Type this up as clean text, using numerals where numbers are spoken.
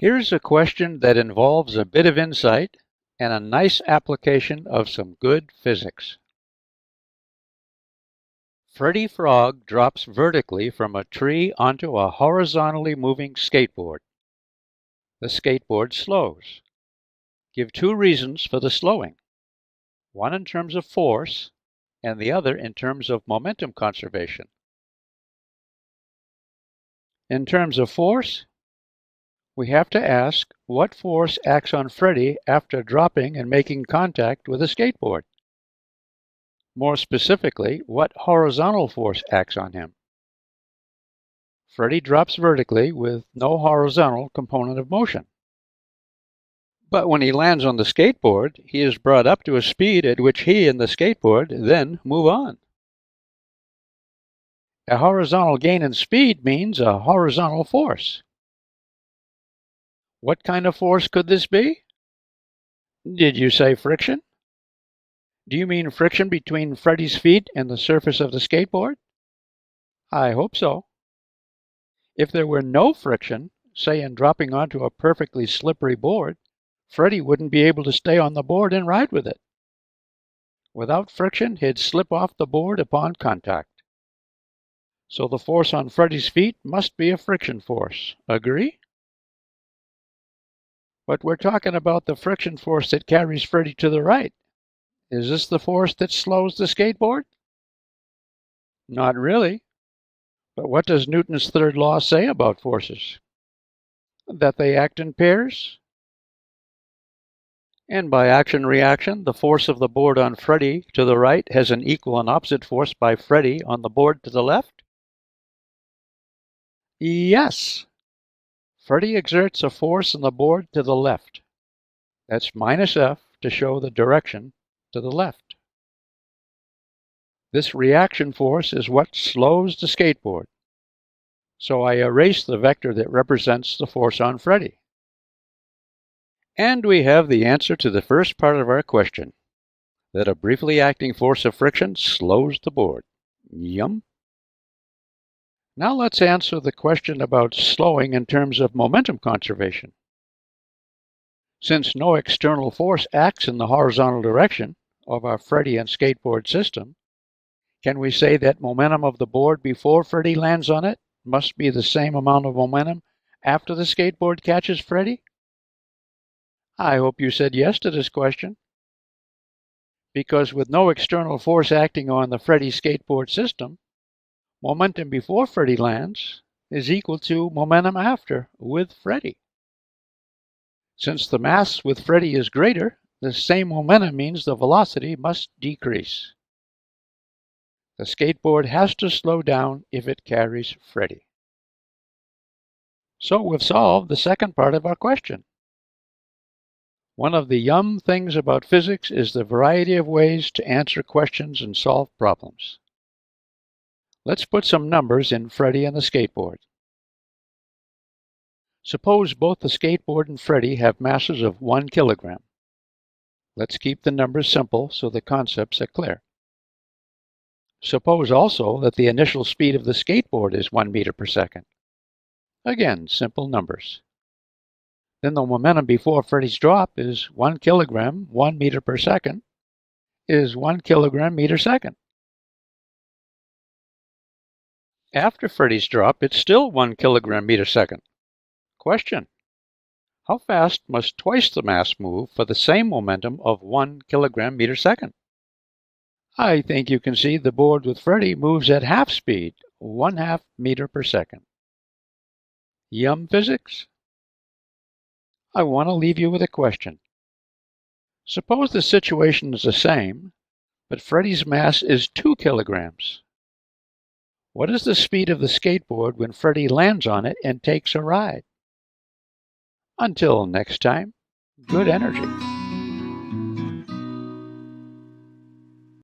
Here's a question that involves a bit of insight and a nice application of some good physics. Freddy Frog drops vertically from a tree onto a horizontally moving skateboard. The skateboard slows. Give two reasons for the slowing, one in terms of force and the other in terms of momentum conservation. In terms of force, we have to ask what force acts on Freddy after dropping and making contact with a skateboard. More specifically, what horizontal force acts on him? Freddy drops vertically with no horizontal component of motion. But when he lands on the skateboard, he is brought up to a speed at which he and the skateboard then move on. A horizontal gain in speed means a horizontal force. What kind of force could this be? Did you say friction? Do you mean friction between Freddy's feet and the surface of the skateboard? I hope so. If there were no friction, say in dropping onto a perfectly slippery board, Freddy wouldn't be able to stay on the board and ride with it. Without friction, he'd slip off the board upon contact. So the force on Freddy's feet must be a friction force. Agree? But we're talking about the friction force that carries Freddy to the right. Is this the force that slows the skateboard? Not really. But what does Newton's third law say about forces? That they act in pairs? And by action-reaction, the force of the board on Freddy to the right has an equal and opposite force by Freddy on the board to the left? Yes. Freddy exerts a force on the board to the left. That's minus F to show the direction to the left. This reaction force is what slows the skateboard. So I erase the vector that represents the force on Freddy. And we have the answer to the first part of our question, that a briefly acting force of friction slows the board. Yum. Now let's answer the question about slowing in terms of momentum conservation. Since no external force acts in the horizontal direction of our Freddy and skateboard system, can we say that momentum of the board before Freddy lands on it must be the same amount of momentum after the skateboard catches Freddy? I hope you said yes to this question. Because with no external force acting on the Freddy skateboard system, momentum before Freddy lands is equal to momentum after with Freddy. Since the mass with Freddy is greater, the same momentum means the velocity must decrease. The skateboard has to slow down if it carries Freddy. So we've solved the second part of our question. One of the yum things about physics is the variety of ways to answer questions and solve problems. Let's put some numbers in Freddy and the skateboard. Suppose both the skateboard and Freddy have masses of 1 kilogram. Let's keep the numbers simple so the concepts are clear. Suppose also that the initial speed of the skateboard is 1 meter per second. Again, simple numbers. Then the momentum before Freddy's drop is 1 kilogram, 1 meter per second, is 1 kilogram meter second. After Freddy's drop, it's still 1 kilogram meter second. Question: how fast must twice the mass move for the same momentum of 1 kilogram meter second? I think you can see the board with Freddy moves at half speed, 1/2 meter per second. Yum physics? I want to leave you with a question. Suppose the situation is the same, but Freddy's mass is 2 kilograms. What is the speed of the skateboard when Freddy lands on it and takes a ride? Until next time, good energy.